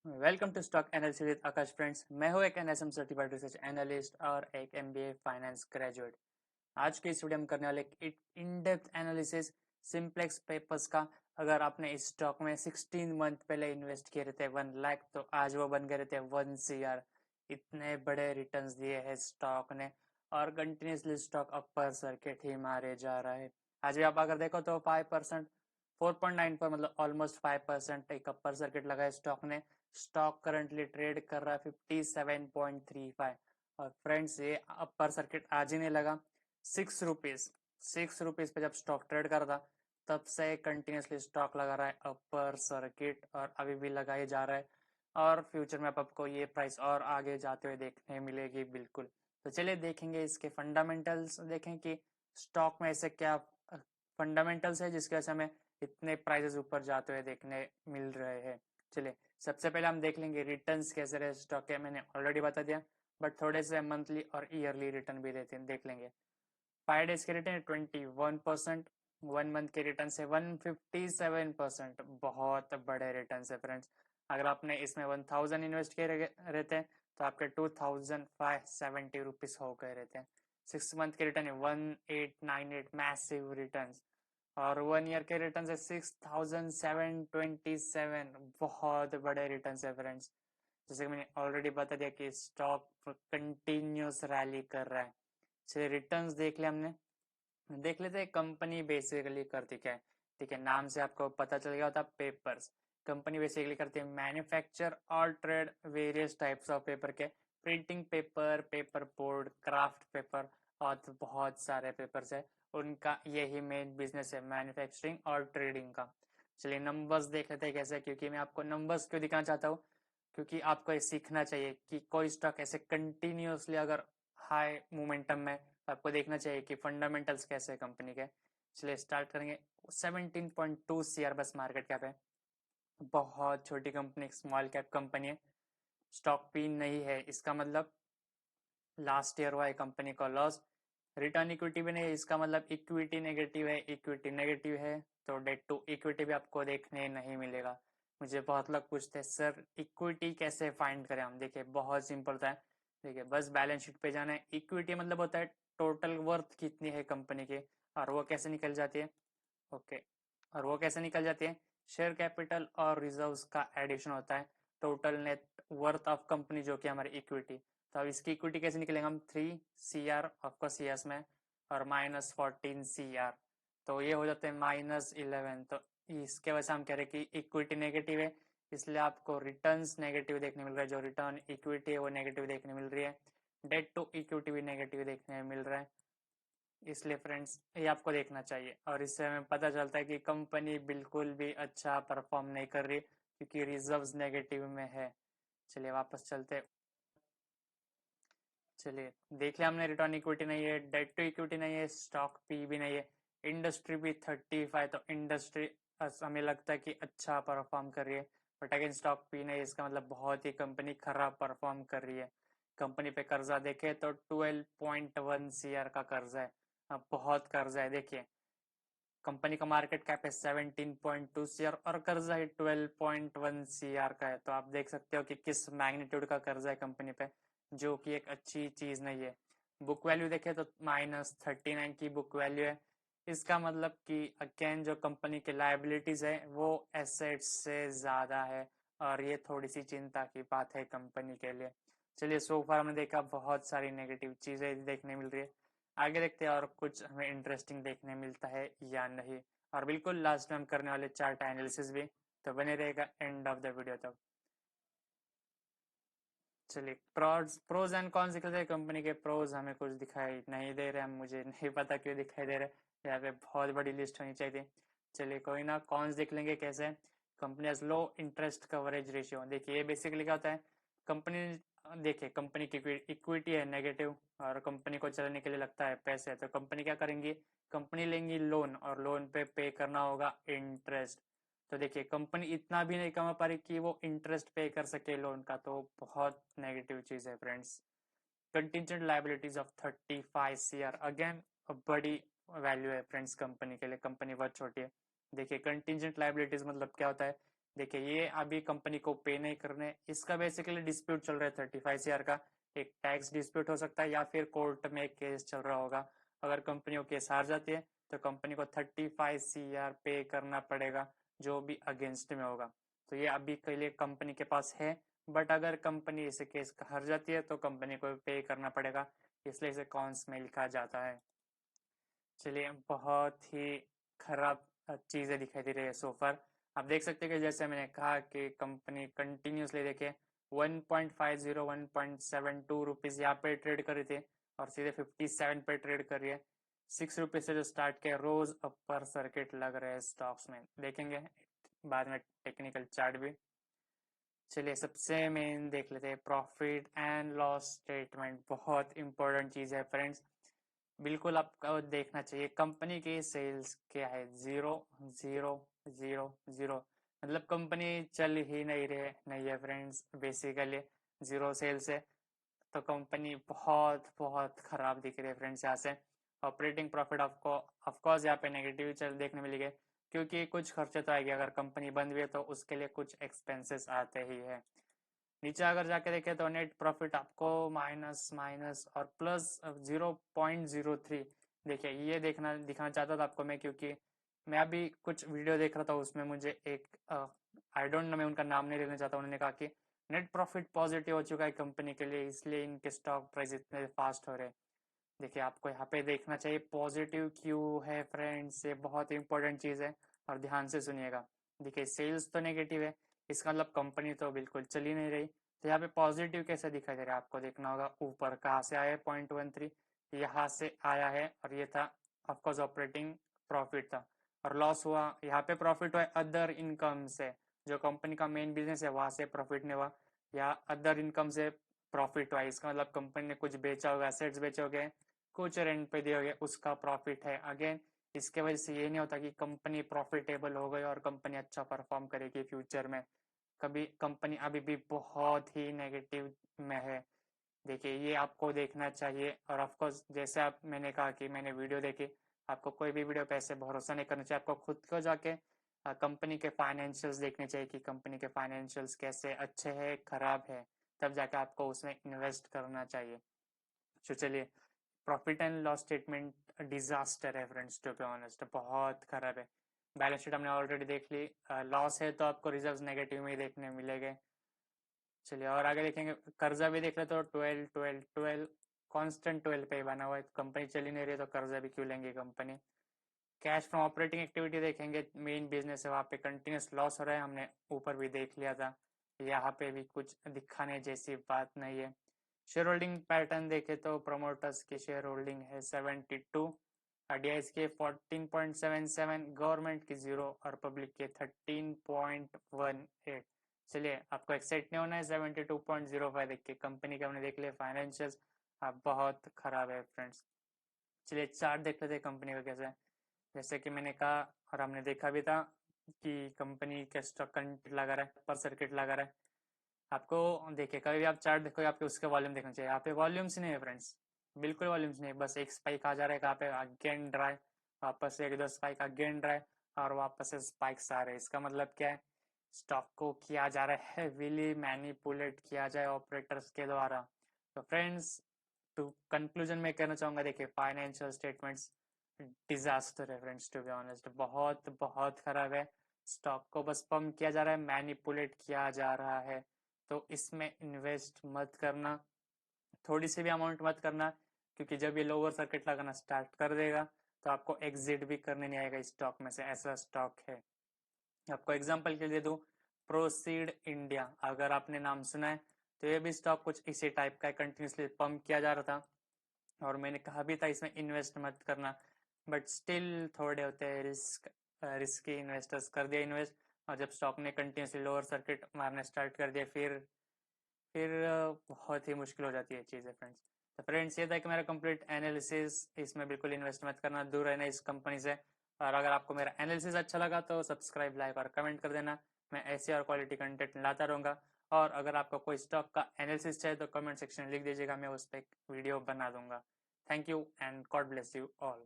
Welcome to stock analysis with Akash friends. मैं हूं एक एनएसएम सर्टिफाइड रिसर्च एनालिस्ट और एक एमबीए फाइनेंस ग्रेजुएट। आज के इस वीडियो में करने वाले एक in depth analysis simplex papers का। अगर आपने इस स्टॉक में 16 मंथ पहले इन्वेस्ट किए रहते 1 लाख, तो आज वो बन गए रहते 1 CR। इतने बड़े रिटर्न्स दिए हैं स्टॉक ने और कंटिन्यूसली स्टॉक अपर सर्किट ही मारे जा रहा है। आज भी आप अगर देखो तो 5%, 4.9 पर मतलब ऑलमोस्ट 5% एक अपर सर्किट लगा है स्टॉक ने। स्टॉक करंटली ट्रेड कर रहा है 57.35। और फ्रेंड्स, ये अपर सर्किट आज ही नहीं लगा। 6 रुपीज, 6 रुपीज पे जब स्टॉक ट्रेड कर रहा तब से कंटिन्यूसली स्टॉक लगा रहा है अपर सर्किट और अभी भी लगा ही जा रहा है। और फ्यूचर में आपको ये प्राइस और आगे जाते हुए देखने मिलेगी बिल्कुल। तो चलिए देखेंगे इसके फंडामेंटल्स, देखें कि स्टॉक में ऐसे क्या फंडामेंटल्स है जिसकी वजह से हमें इतने प्राइसेस ऊपर जाते हुए देखने मिल रहे हैं। चलिए सबसे पहले हम देख लेंगे रिटर्न्स कैसे रहे स्टॉक के। मैंने ऑलरेडी बता दिया, बट थोड़े से मंथली और ईयरली रिटर्न भी देख लेंगे। 5 डेज के रिटर्न 21%, 1 मंथ के रिटर्न से 157%। बहुत बड़े रिटर्न है फ्रेंड्स। अगर आपने इसमें 1000 इन्वेस्ट किए रहते हैं तो आपके 2570 रुपीज हो गए रहते हैं। 6 मंथ के रिटर्न है 1898, मैसिव रिटर्न। और 1 ईयर के रिटर्न है 6727, बहुत बड़े रिटर्न है फ्रेंड्स। जैसे कि मैंने ऑलरेडी बता दिया कि स्टॉक कंटिन्यूस रैली कर रहा है। चलिए रिटर्न्स देख लिया हमने। देख लेते हैं कंपनी बेसिकली करती क्या है। ठीक है, नाम से आपको पता चल गया होता पेपर्स। कंपनी बेसिकली करती है मैन्युफैक्चर और trade various types of paper के। Printing paper, paper board, kraft paper और तो बहुत सारे पेपर्स है। उनका यही मेन बिजनेस है, मैन्युफैक्चरिंग और ट्रेडिंग का। चलिए नंबर्स देख लेते हैं कैसे, क्योंकि मैं आपको नंबर्स क्यों दिखाना चाहता हूँ, क्योंकि आपको ये सीखना चाहिए कि कोई स्टॉक ऐसे कंटिन्यूसली अगर हाई मोमेंटम में, आपको देखना चाहिए कि फंडामेंटल्स कैसे है कंपनी के। चलिए स्टार्ट करेंगे। 17.2 CR बस मार्केट कैप है। बहुत छोटी कंपनी, स्मॉल कैप कंपनी है। स्टॉक भी नहीं है, इसका मतलब लास्ट ईयर हुआ है कंपनी का लॉस। रिटर्न इक्विटी भी नहीं है, इसका मतलब इक्विटी नेगेटिव है। इक्विटी नेगेटिव है तो डेट टू इक्विटी भी आपको देखने नहीं मिलेगा। मुझे बहुत लोग पूछते हैं सर इक्विटी कैसे फाइंड करें हम। देखिए बहुत सिंपल था। देखिए बस बैलेंस शीट पे जाना है। इक्विटी मतलब होता है टोटल वर्थ कितनी है कंपनी की, और वो कैसे निकल जाती है। ओके, और वो कैसे निकल जाती है, शेयर कैपिटल और रिजर्व्स का एडिशन होता है total net worth of company, जो कि हमारी इक्विटी। तो अब इसकी इक्विटी कैसे निकलेंगे हम, 3 CR ऑफकोर्स सीएस में और -14 CR, तो ये हो जाते हैं -11। तो इसके वजह से हम कह रहे हैं कि इक्विटी नेगेटिव है, इसलिए आपको रिटर्न्स नेगेटिव देखने मिल रहा है। जो रिटर्न इक्विटी है वो नेगेटिव देखने मिल रही है। डेट टू इक्विटी भी नेगेटिव देखने मिल रहा है। इसलिए फ्रेंड्स ये आपको देखना चाहिए, और इससे हमें पता चलता है कि कंपनी बिल्कुल भी अच्छा परफॉर्म नहीं कर रही क्योंकि रिजर्व्स नेगेटिव में है। चलिए वापस चलते। चलिए देख लिया हमने, रिटर्न इक्विटी नहीं है, डेट टू इक्विटी नहीं है, स्टॉक पी भी नहीं है, इंडस्ट्री भी 35। तो इंडस्ट्री हमें लगता है कि अच्छा परफॉर्म कर रही है, बट अगेन स्टॉक पी नहीं है, इसका मतलब बहुत ही कंपनी खराब परफॉर्म कर रही है। कंपनी पे कर्जा देखे तो 12.1 CR का कर्जा है। अब बहुत कर्जा है। देखिए कंपनी का मार्केट कैप है 17.2 CR और कर्जा है 12.1 CR का है। तो आप देख सकते हो कि किस मैग्नीट्यूड का कर्जा है कंपनी पे, जो कि एक अच्छी चीज नहीं है। बुक वैल्यू देखे तो -39 की बुक वैल्यू है। इसका मतलब कि अगेन जो कंपनी के लायबिलिटीज है वो एसेट्स से ज्यादा है, और ये थोड़ी सी चिंता की बात है कंपनी के लिए। चलिए सो फार हमने देखा बहुत सारी नेगेटिव चीजें देखने मिल रही है। आगे देखते हैं और कुछ हमें इंटरेस्टिंग देखने मिलता है या नहीं। और बिल्कुल लास्ट में हम करने वाले चार्ट एनालिसिस भी, तो बने रहेगा एंड ऑफ द वीडियो तक। चलिए प्रोज एंड कॉन्स दिख रहे हैं कंपनी के। प्रोज हमें कुछ दिखाई नहीं दे रहे हैं, मुझे नहीं पता क्यों दिखाई दे रहे हैं, यहाँ पे बहुत बड़ी लिस्ट होनी चाहिए थी। चलिए कोई ना, कॉन्स देख लेंगे कैसे। Company has low interest coverage ratio. देखिए ये बेसिकली क्या होता है, कंपनी, देखिए कंपनी की इक्विटी है नेगेटिव और कंपनी को चलाने के लिए लगता है पैसे, तो कंपनी क्या करेंगी, कंपनी लेंगी लोन और लोन पे करना होगा इंटरेस्ट। तो देखिए कंपनी इतना भी नहीं कमा पा रही कि वो इंटरेस्ट पे कर सके लोन का, तो बहुत नेगेटिव चीज है friends. Contingent liabilities of 35 CR, again बड़ी वैल्यू है फ्रेंड्स कंपनी के लिए। कंपनी बहुत छोटी है। देखिए कंटिजेंट लाइबिलिटीज मतलब क्या होता है, देखिए ये अभी कंपनी को पे नहीं करने, इसका बेसिकली डिस्प्यूट चल रहा है 35 CR का। एक टैक्स डिस्प्यूट हो सकता है या फिर कोर्ट में केस चल रहा होगा। अगर कंपनी को केस हार जाती है तो कंपनी को 35 CR पे करना पड़ेगा, जो भी अगेंस्ट में होगा। तो ये अभी के लिए कंपनी के पास है, बट अगर कंपनी इसे केस हार जाती है तो कंपनी को पे करना पड़ेगा, इसलिए इसे कॉन्स में लिखा जाता है। चलिए, बहुत ही खराब चीजें दिखाई दे रही है सोफर। आप देख सकते हैं कि जैसे मैंने कहा कि कंपनी कंटिन्यूसली देखिए 1.50 1.72 रुपीज यहाँ पे ट्रेड कर रही थी और सीधे 57 पे ट्रेड कर रही है। 6 रुपीज से जो स्टार्ट किया, रोज अपर सर्किट लग रहे हैं स्टॉक्स में, देखेंगे बाद में टेक्निकल चार्ट भी। चलिए सबसे मेन देख लेते हैं प्रॉफिट एंड लॉस स्टेटमेंट। बहुत इंपॉर्टेंट चीज है फ्रेंड्स, बिल्कुल आपको देखना चाहिए। कंपनी की सेल्स क्या है? 0 0 0 0, मतलब कंपनी चल ही नहीं है फ्रेंड्स, बेसिकली जीरो सेल्स है। तो कंपनी बहुत बहुत खराब दिख रही है फ्रेंड्स। यहाँ से ऑपरेटिंग प्रॉफिट आपको ऑफकोर्स यहाँ पे नेगेटिव चल देखने मिलेंगे, क्योंकि कुछ खर्चे तो आएंगे। अगर कंपनी बंद भी है तो उसके लिए कुछ एक्सपेंसेस आते ही है। नीचे अगर जाके देखें तो नेट प्रॉफिट आपको माइनस माइनस और प्लस 0.03। देखिए ये दिखाना चाहता था आपको मैं, क्योंकि मैं अभी कुछ वीडियो देख रहा था, उसमें मुझे एक आई डोंट नो, मैं उनका नाम नहीं लेना चाहता, उन्होंने कहा कि नेट प्रॉफिट पॉजिटिव हो चुका है कंपनी के लिए, इसलिए इनके स्टॉक प्राइस इतने फास्ट हो रहे हैं। देखिए आपको यहाँ पे देखना चाहिए पॉजिटिव क्यों है फ्रेंड्स, ये बहुत इंपॉर्टेंट चीज है और ध्यान से सुनिएगा। देखिए सेल्स तो नेगेटिव है, इसका मतलब कंपनी तो बिल्कुल चल ही नहीं रही। तो यहाँ पे पॉजिटिव कैसे दिखाई दे रहा है आपको देखना होगा। ऊपर कहाँ से आया है? 0.13 यहाँ से आया है, और ये था ऑफकोर्स ऑपरेटिंग प्रॉफिट था। और लॉस हुआ, यहाँ पे प्रॉफिट हुआ अदर इनकम से, जो कंपनी का मेन बिजनेस है वहां से प्रॉफिट नहीं हुआ, या अदर इनकम से प्रॉफिट हुआ। इसका मतलब कंपनी ने कुछ बेचा होगा, एसेट्स बेचे होंगे, कुछ रेंट पे दिए होंगे, उसका प्रॉफिट है। अगेन इसके वजह से ये नहीं होता कि कंपनी प्रॉफिटेबल हो गई और कंपनी अच्छा परफॉर्म करेगी फ्यूचर में। कभी कंपनी अभी भी बहुत ही नेगेटिव में है। देखिए ये आपको देखना चाहिए। और ऑफकोर्स जैसे आप मैंने कहा कि मैंने वीडियो देखी, आपको कोई भी वीडियो पे ऐसे भरोसा नहीं करना चाहिए। आपको खुद को जाके कंपनी के फाइनेंशियल्स देखने चाहिए कि कंपनी के फाइनेंशियल्स कैसे अच्छे हैं खराब है, तब जाके आपको उसमें इन्वेस्ट करना चाहिए। तो चलिए, profit and loss statement disaster है फ्रेंड्स, टू बी ऑनेस्ट बहुत खराब है। बैलेंस शीट हमने ऑलरेडी देख ली, लॉस है तो आपको रिजल्ट्स नेगेटिव में ही देखने मिलेंगे। चलिए और आगे देखेंगे, कर्जा भी देख ले तो 12 कॉन्स्टेंट 12 पे ही बना हुआ है। कंपनी चल ही नहीं रही तो कर्जा भी क्यों लेंगे company. Cash from operating activity देखेंगे, मेन बिजनेस है वहाँ पे कंटिन्यूस लॉस हो रहा है, हमने ऊपर भी देख लिया था। यहाँ पे भी कुछ दिखाने जैसी बात नहीं है। शेयर होल्डिंग पैटर्न देखे तो प्रमोटर्स की शेयर होल्डिंग है 72, डीआईएस के 14.77, गवर्नमेंट की 0 और पब्लिक के 13.18। चलिए आपको एक्साइट नहीं होना है 72.05 देख के, कंपनी के हमने देख लिया फाइनेंशियल्स बहुत खराब है फ्रेंड्स। चलिए चार्ट देख लेते हैं कंपनी का कैसा है। जैसे कि मैंने कहा और हमने देखा भी था कि कंपनी के स्टॉक करंट लगा रहा है, पर सर्किट लगा रहा है। आपको देखिए कभी भी आप चार्ट देखो, आपको उसके वॉल्यूम देखना चाहिए। यहाँ पे वॉल्यूम्स नहीं है फ्रेंड्स, बिल्कुल वॉल्यूम्स नहीं है, बस एक स्पाइक आ जा रहा है, कहाँ पे अगेन ड्राई, वापस से एक दो स्पाइक अगेन ड्राई, और वापस से स्पाइक्स आ रहे हैं। इसका मतलब क्या है? स्टॉक को किया जा रहा है हेविली मैनिपुलेट किया जाए ऑपरेटर्स के द्वारा। तो फ्रेंड्स टू कंक्लूजन में कहना चाहूंगा, देखिए फाइनेंशियल स्टेटमेंट्स डिजास्टर है फ्रेंड्स, टू बी ऑनेस्ट बहुत बहुत खराब है। स्टॉक को बस पंप किया जा रहा है, मैनिपुलेट किया जा रहा है। तो इसमें इन्वेस्ट मत करना, थोड़ी सी भी अमाउंट मत करना, क्योंकि जब ये लोअर सर्किट लगाना स्टार्ट कर देगा तो आपको एग्जिट भी करने नहीं आएगा इस स्टॉक में से, ऐसा स्टॉक है। आपको एग्जांपल के लिए दूं, प्रोसीड इंडिया, अगर आपने नाम सुना है तो ये भी स्टॉक कुछ इसी टाइप का कंटिन्यूसली पंप किया जा रहा था, और मैंने कहा भी था इसमें इन्वेस्ट मत करना, बट स्टिल थोड़े होते हैं रिस्की इन्वेस्टर्स कर दिया इन्वेस्ट, और जब स्टॉक ने कंटिन्यूसली लोअर सर्किट मारना स्टार्ट कर दिया फिर बहुत ही मुश्किल हो जाती है चीज़ें फ्रेंड्स। तो फ्रेंड्स ये था कि मेरा कंप्लीट एनालिसिस, इसमें बिल्कुल इन्वेस्ट मत करना, दूर रहना इस कंपनी से। और अगर आपको मेरा एनालिसिस अच्छा लगा तो सब्सक्राइब, लाइक और कमेंट कर देना, मैं ऐसे और क्वालिटी कंटेंट लाता रहूंगा। और अगर आपको कोई स्टॉक का एनालिसिस चाहिए तो कमेंट सेक्शन में लिख दीजिएगा, मैं उस पर एक वीडियो बना दूंगा। Thank you and God bless you all.